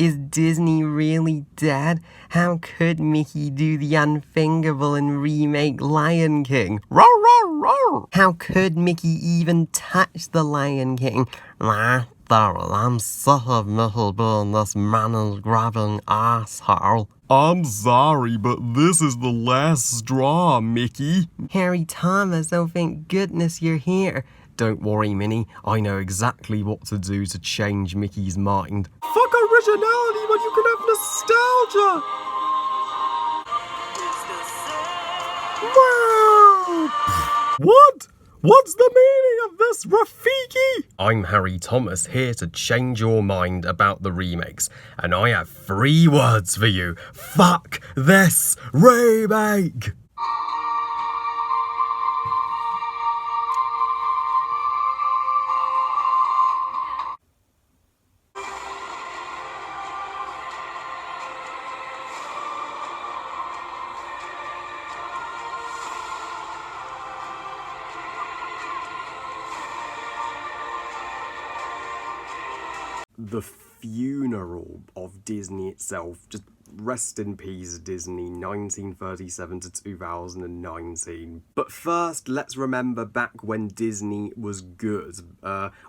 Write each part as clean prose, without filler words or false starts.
Is Disney really dead? How could Mickey do the unthinkable and remake Lion King? Roar, roar, roar! How could Mickey even touch the Lion King? Daryl, I'm sick of Mickey being this money-grabbing asshole. I'm sorry, but this is the last straw, Mickey. Harry Thomas, oh thank goodness you're here. Don't worry, Minnie, I know exactly what to do to change Mickey's mind. Fuck originality when you can have nostalgia! Wow! What? What's the meaning of this, Rafiki? I'm Harry Thomas, here to change your mind about the remakes, and I have 3 words for you. Fuck this remake! The funeral of Disney itself, just rest in peace Disney, 1937 to 2019. But first, let's remember back when Disney was good.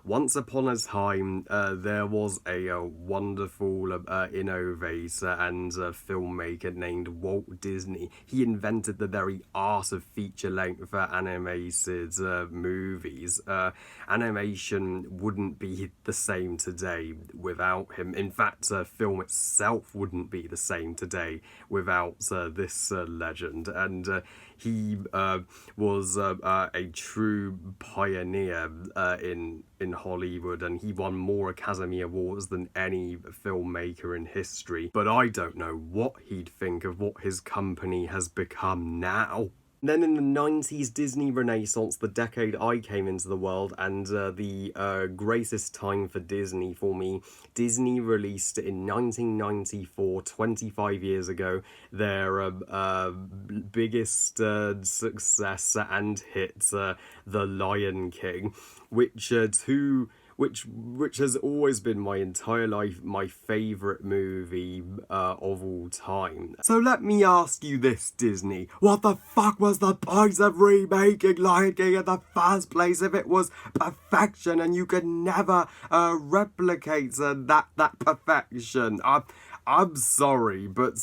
Once upon a time, there was a wonderful innovator and filmmaker named Walt Disney. He invented the very art of feature-length animated movies. Animation wouldn't be the same today without him. In fact, film itself wouldn't be the same today without this legend. And he was a true pioneer in Hollywood, and he won more Academy Awards than any filmmaker in history. But I don't know what he'd think of what his company has become now. Then in the 90s, Disney Renaissance, the decade I came into the world, and the greatest time for Disney for me, Disney released in 1994, 25 years ago, their biggest success and hit, The Lion King, which has always been my entire life my favourite movie of all time. So let me ask you this, Disney. What the fuck was the point of remaking Lion King in the first place if it was perfection and you could never replicate that perfection? I'm sorry, but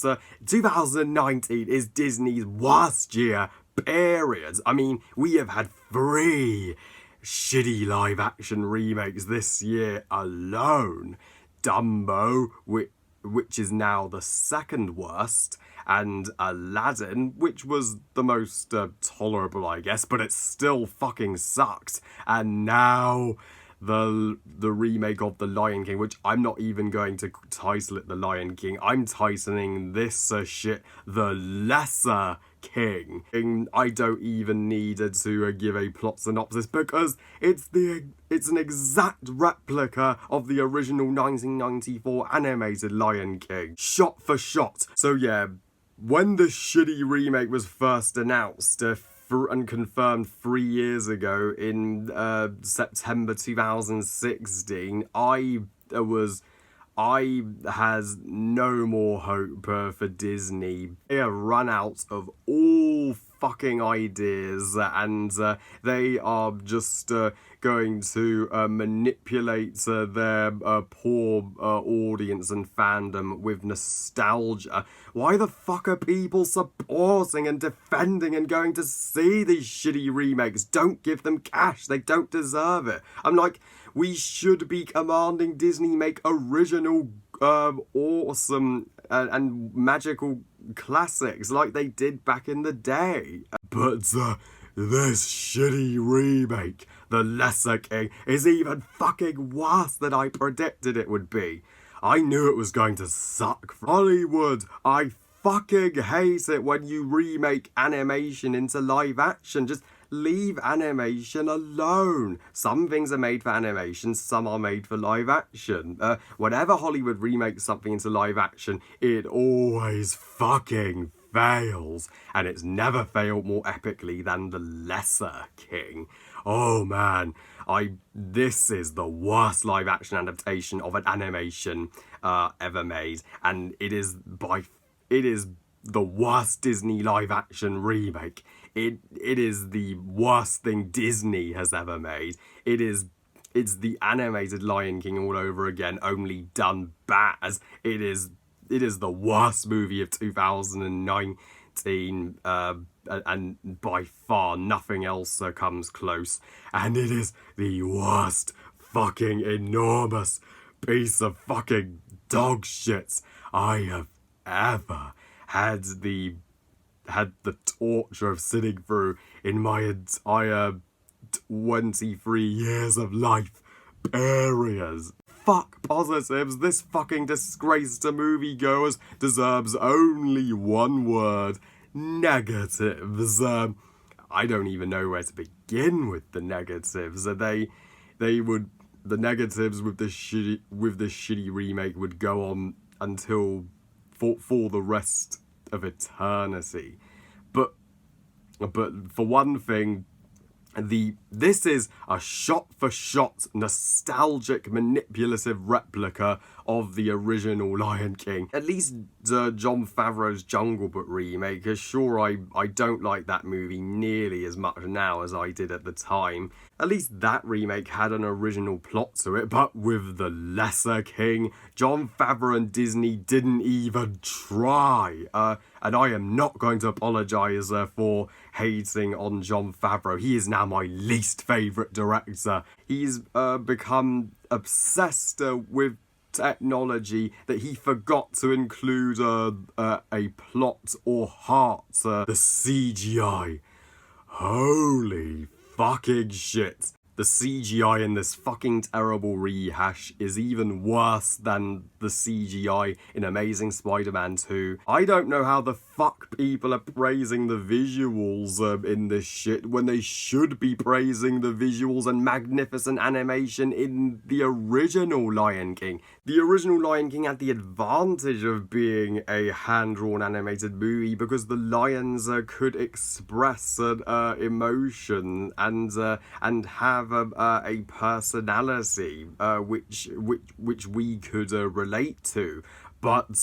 2019 is Disney's worst year, period. I mean, we have had 3 shitty live-action remakes this year alone. Dumbo, which is now the 2nd worst, and Aladdin, which was the most tolerable, I guess, but it still fucking sucked. And now the remake of The Lion King, which I'm not even going to title it The Lion King. I'm titling this shit The Lesser King. I don't even need to give a plot synopsis because it's an exact replica of the original 1994 animated Lion King, shot for shot. So yeah, when the shitty remake was first announced and confirmed 3 years ago in September 2016, I has no more hope for Disney. They have run out of all fucking ideas, and they are just going to manipulate their poor audience and fandom with nostalgia. Why the fuck are people supporting and defending and going to see these shitty remakes? Don't give them cash, they don't deserve it. I'm like, we should be commanding Disney make original, awesome and magical classics like they did back in the day. But this shitty remake, The Lesser King, is even fucking worse than I predicted it would be. I knew it was going to suck. Hollywood, I fucking hate it when you remake animation into live action. Just leave animation alone. Some things are made for animation, some are made for live action. Whenever Hollywood remakes something into live action, it always fucking fails. And it's never failed more epically than The Lesser King. Oh man, this is the worst live action adaptation of an animation ever made, and it is the worst Disney live action remake. It is the worst thing Disney has ever made. It's the animated Lion King all over again, only done bad. It is the worst movie of 2019, and by far nothing else comes close. And it is the worst fucking enormous piece of fucking dog shit I have ever had the torture of sitting through in my entire 23 years of life. Areas. Fuck positives, this fucking disgrace to moviegoers deserves only one word: negatives. I don't even know where to begin with the negatives. The negatives with this shitty remake would go on until for the rest of eternity. But for one thing, this is a shot-for-shot, nostalgic, manipulative replica of the original Lion King. At least Jon Favreau's Jungle Book remake, sure, I don't like that movie nearly as much now as I did at the time. At least that remake had an original plot to it, but with the lesser King, Jon Favreau and Disney didn't even try. And I am not going to apologise for hating on Jon Favreau. He is now my least favourite director. He's become obsessed with technology that he forgot to include a plot or heart. The CGI. Holy fucking shit. The CGI in this fucking terrible rehash is even worse than the CGI in Amazing Spider-Man 2. I don't know how the fuck people are praising the visuals in this shit when they should be praising the visuals and magnificent animation in the original Lion King. The original Lion King had the advantage of being a hand-drawn animated movie because the lions could express emotion and have a personality which we could relate to. But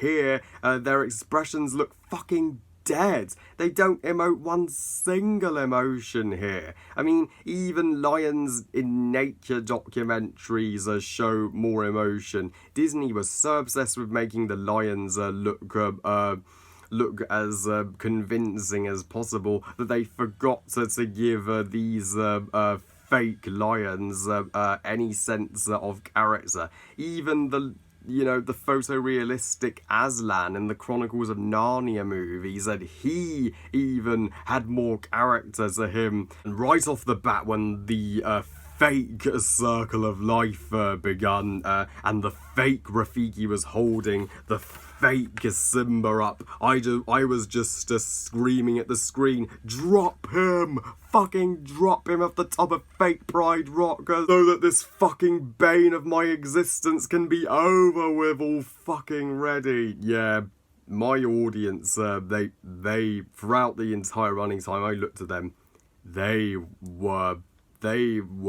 here, their expressions look fucking dead. They don't emote one single emotion here. I mean, even lions in nature documentaries show more emotion. Disney was so obsessed with making the lions look as convincing as possible that they forgot to give these fake lions any sense of character. Even the photorealistic Aslan in the Chronicles of Narnia movies, and he even had more character to him. And right off the bat, when the fake Circle of Life begun, and the fake Rafiki was holding the fake Simba up, I was just screaming at the screen, drop him! Fucking drop him off the top of fake Pride Rock so that this fucking bane of my existence can be over with all fucking ready. Yeah, my audience, they throughout the entire running time I looked at them, they were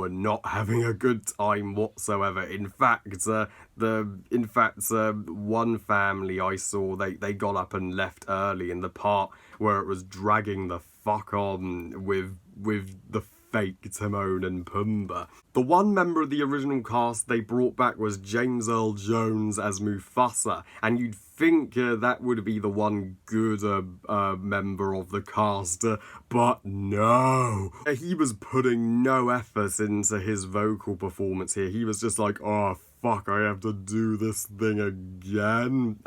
not having a good time whatsoever. In fact, one family I saw, they got up and left early in the part where it was dragging the fuck on with the fake Timon and Pumbaa. The one member of the original cast they brought back was James Earl Jones as Mufasa, and you'd think that would be the one good member of the cast, but no. He was putting no effort into his vocal performance here. He was just like, oh fuck, I have to do this thing again.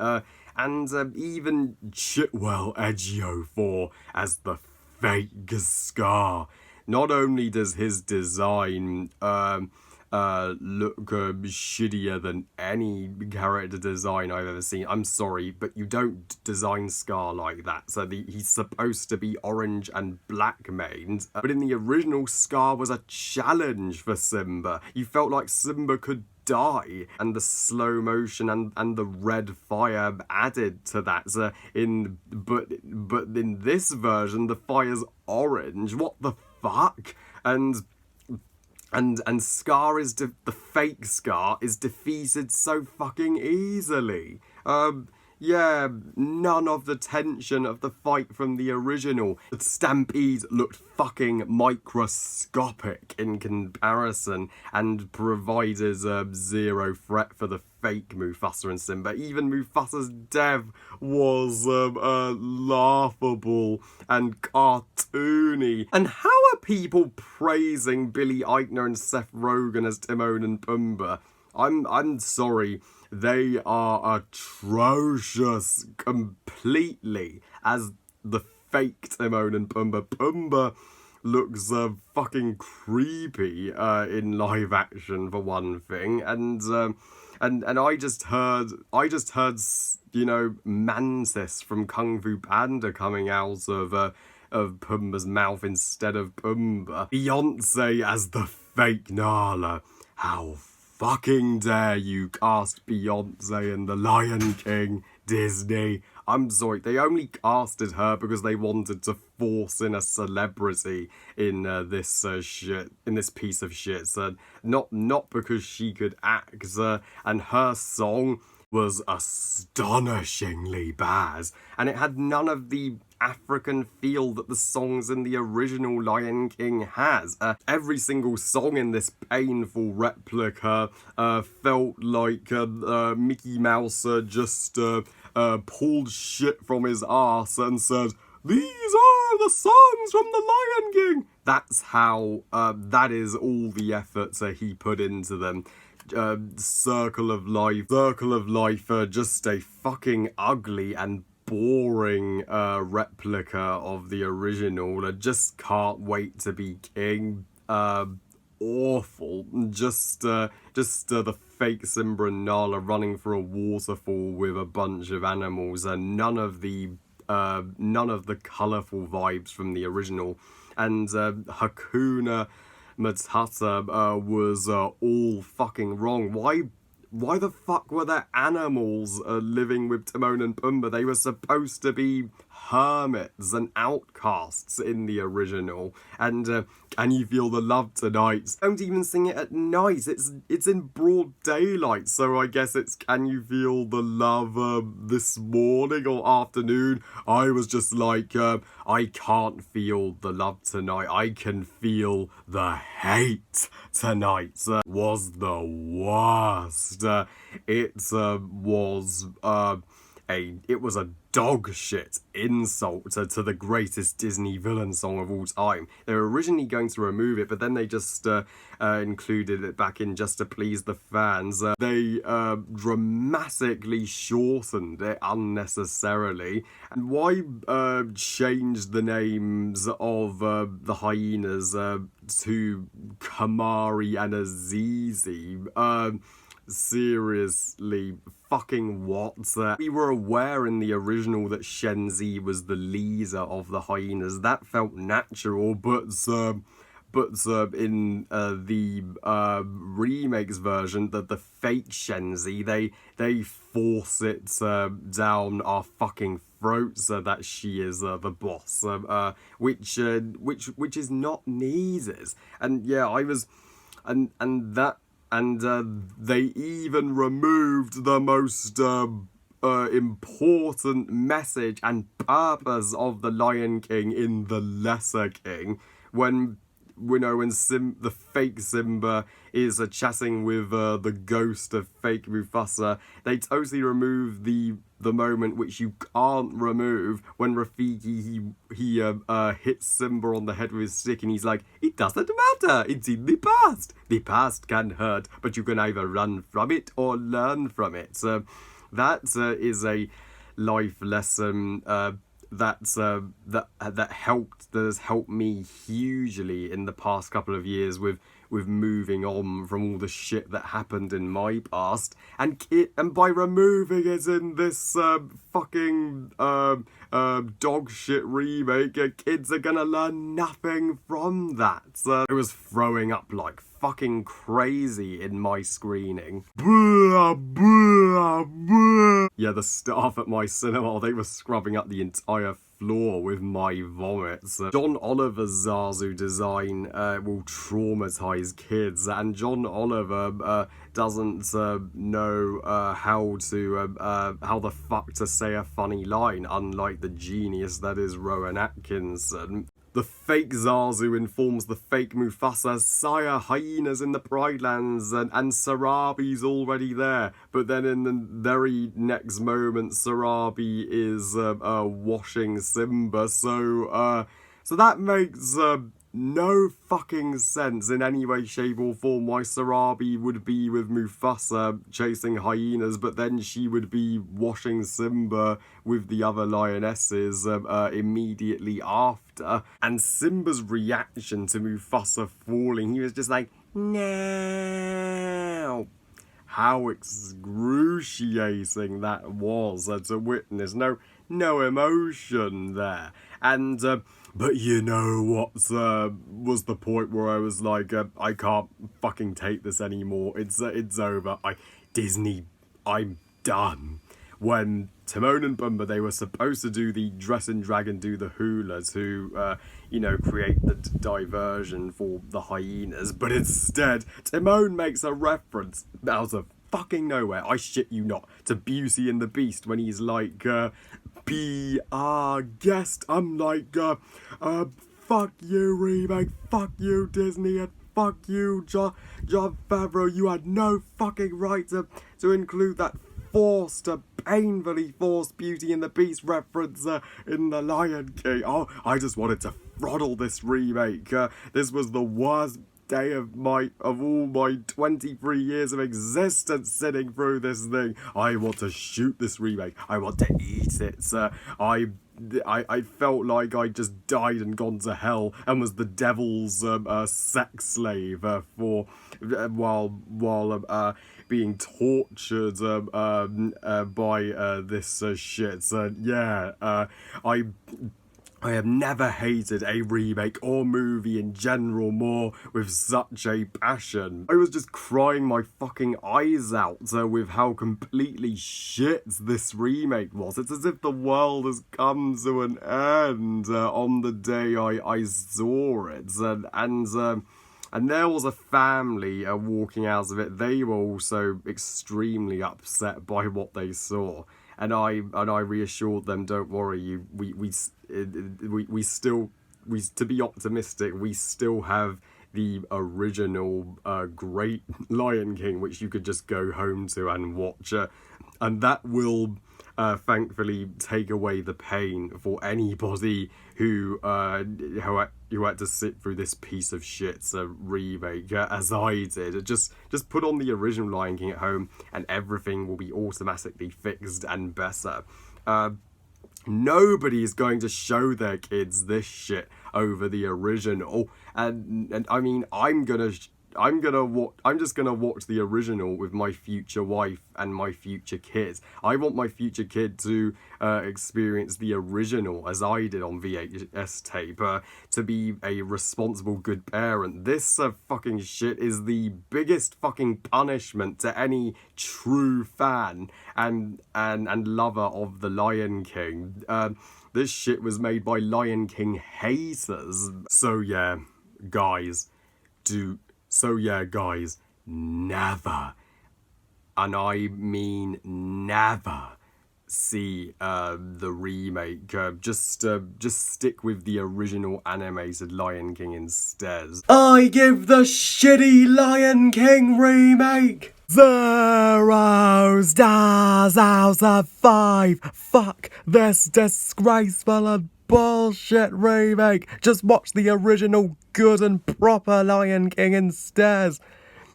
And even Chitwell Ejiofor as the fake Scar. Not only does his design look shittier than any character design I've ever seen. I'm sorry, but you don't design Scar like that. So he's supposed to be orange and black maned, but in the original, Scar was a challenge for Simba. You felt like Simba could die, and the slow motion and the red fire added to that. So but in this version, the fire's orange. What the fuck? And and Scar is the fake Scar is defeated so fucking easily. Yeah, none of the tension of the fight from the original. The Stampede looked fucking microscopic in comparison and provided zero threat for the fake Mufasa and Simba. Even Mufasa's death was laughable and cartoony. And how are people praising Billy Eichner and Seth Rogen as Timon and Pumbaa? I'm sorry, they are atrocious completely as the fake Timon and Pumbaa. Pumbaa looks fucking creepy in live action for one thing, and I just heard you know, Mantis from Kung Fu Panda coming out of Pumbaa's mouth instead of Pumbaa. Beyonce as the fake Nala. How fucking dare you cast Beyonce in The Lion King, Disney? I'm sorry, they only casted her because they wanted to force in a celebrity in this shit, in this piece of shit. So not because she could act, and her song was astonishingly bad, and it had none of the African feel that the songs in the original Lion King has. Every single song in this painful replica felt like Mickey Mouse just pulled shit from his arse and said, "These are the songs from the Lion King." That's how, that is all the effort he put into them. Circle of Life, just a fucking ugly and boring replica of the original. I just can't wait to be king. Awful. Just the fake Simba and Nala running for a waterfall with a bunch of animals, and none of the colourful vibes from the original. And Hakuna Matata was all fucking wrong. Why the fuck were there animals living with Timon and Pumbaa? They were supposed to be hermits and outcasts in the original. And Can You Feel the Love Tonight? Don't even sing it at night. It's in broad daylight, so I guess it's Can You Feel the Love this morning or afternoon. I was just like, I can't feel the love tonight. I can feel the hate tonight. Was the worst. It was a dog shit insult to the greatest Disney villain song of all time. They were originally going to remove it, but then they just included it back in just to please the fans. They dramatically shortened it unnecessarily. And why change the names of the hyenas to Kamari and Azizi? Seriously, fucking what? We were aware in the original that Shenzi was the leader of the hyenas. That felt natural, but in the remakes version, the fake Shenzi, they force it down our fucking throats that she is the boss, which is not needed. And yeah, I was, and they even removed the most important message and purpose of the Lion King in the Lesser King, when the fake Simba is chatting with the ghost of fake Mufasa. They totally remove the moment which you can't remove, when Rafiki he hits Simba on the head with his stick, and he's like, "It doesn't matter, it's in the past. The past can hurt, but you can either run from it or learn from it." So that is a life lesson that has helped me hugely in the past couple of years with moving on from all the shit that happened in my past, and by removing it in this fucking dog shit remake, kids are gonna learn nothing from that. I was throwing up like fucking crazy in my screening. Yeah, the staff at my cinema, they were scrubbing up the entire floor with my vomits. John Oliver's Zazu design will traumatise kids, and John Oliver doesn't know how the fuck to say a funny line, unlike the genius that is Rowan Atkinson. The fake Zazu informs the fake Mufasa, sire, hyenas in the Pride Lands, and Sarabi's already there. But then in the very next moment, Sarabi is washing Simba, so that makes no fucking sense in any way, shape or form why Sarabi would be with Mufasa chasing hyenas, but then she would be washing Simba with the other lionesses immediately after. And Simba's reaction to Mufasa falling, he was just like, no. How excruciating that was to witness. No emotion there. And but you know what was the point where I was like, I can't fucking take this anymore. It's over. Disney, I'm done. When Timon and Pumbaa, they were supposed to do the dressing dragon, do the hula to, create the diversion for the hyenas, but instead, Timon makes a reference out of fucking nowhere, I shit you not, to Beauty and the Beast when he's like, be our guest. I'm like, fuck you, Remake, fuck you, Disney, and fuck you, John Favreau. You had no fucking right to include that painfully forced Beauty and the Beast reference in The Lion King. Oh, I just wanted to throttle this remake. This was the worst day of all my 23 years of existence sitting through this thing. I want to shoot this remake. I want to eat it. I felt like I just died and gone to hell and was the devil's sex slave while being tortured by this shit. So yeah, I have never hated a remake or movie in general more with such a passion. I was just crying my fucking eyes out with how completely shit this remake was. It's as if the world has come to an end on the day I saw it. And there was a family walking out of it. They were also extremely upset by what they saw. And I reassured them, don't worry, to be optimistic, we still have the original great Lion King, which you could just go home to and watch, and that will thankfully take away the pain for anybody who had to sit through this piece of shit remake as I did. Just put on the original Lion King at home and everything will be automatically fixed and better. Nobody is going to show their kids this shit over the original, and I mean, I'm just gonna watch the original with my future wife and my future kid. I want my future kid to experience the original as I did on VHS tape, to be a responsible, good parent. This fucking shit is the biggest fucking punishment to any true fan and lover of The Lion King. This shit was made by Lion King haters. So yeah, guys, never, and I mean never, see the remake. Just stick with the original animated Lion King instead. I give the shitty Lion King remake 0 stars out of 5. Fuck this disgraceful and bullshit remake. Just watch the original good and proper Lion King instead.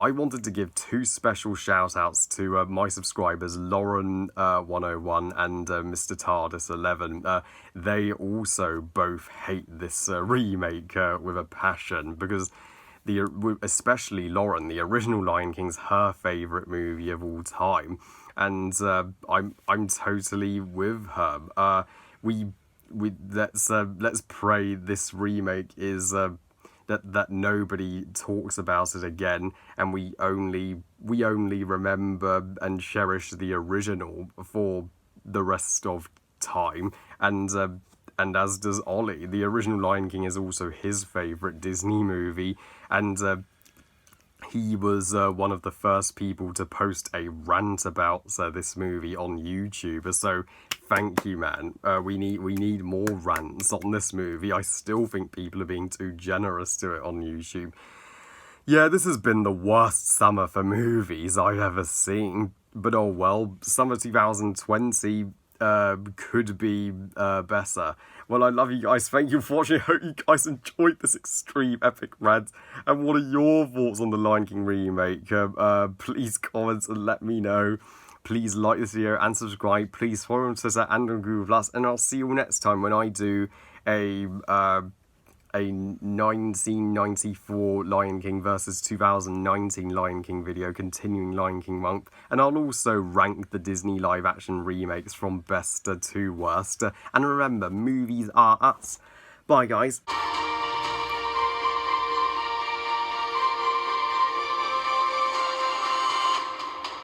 I wanted to give 2 special shout outs to my subscribers, Lauren 101 and Mr. TARDIS 11. They also both hate this remake with a passion, because especially Lauren, the original Lion King's her favourite movie of all time, and I'm totally with her. Let's pray this remake is that nobody talks about it again, and we only we only remember and cherish the original for the rest of time, and as does Ollie. The original Lion King is also his favourite Disney movie, and he was one of the first people to post a rant about this movie on YouTube. So thank you, man. We need more rants on this movie. I still think people are being too generous to it on YouTube. Yeah, this has been the worst summer for movies I've ever seen. But oh well, summer 2020 could be better. Well, I love you guys. Thank you for watching. I hope you guys enjoyed this extreme epic rant. And what are your thoughts on the Lion King remake? Please comment and let me know. Please like this video and subscribe. Please follow on Twitter and on Google+. And I'll see you all next time when I do a 1994 Lion King versus 2019 Lion King video, continuing Lion King month, and I'll also rank the Disney live action remakes from best to worst. And remember, movies are us. Bye guys.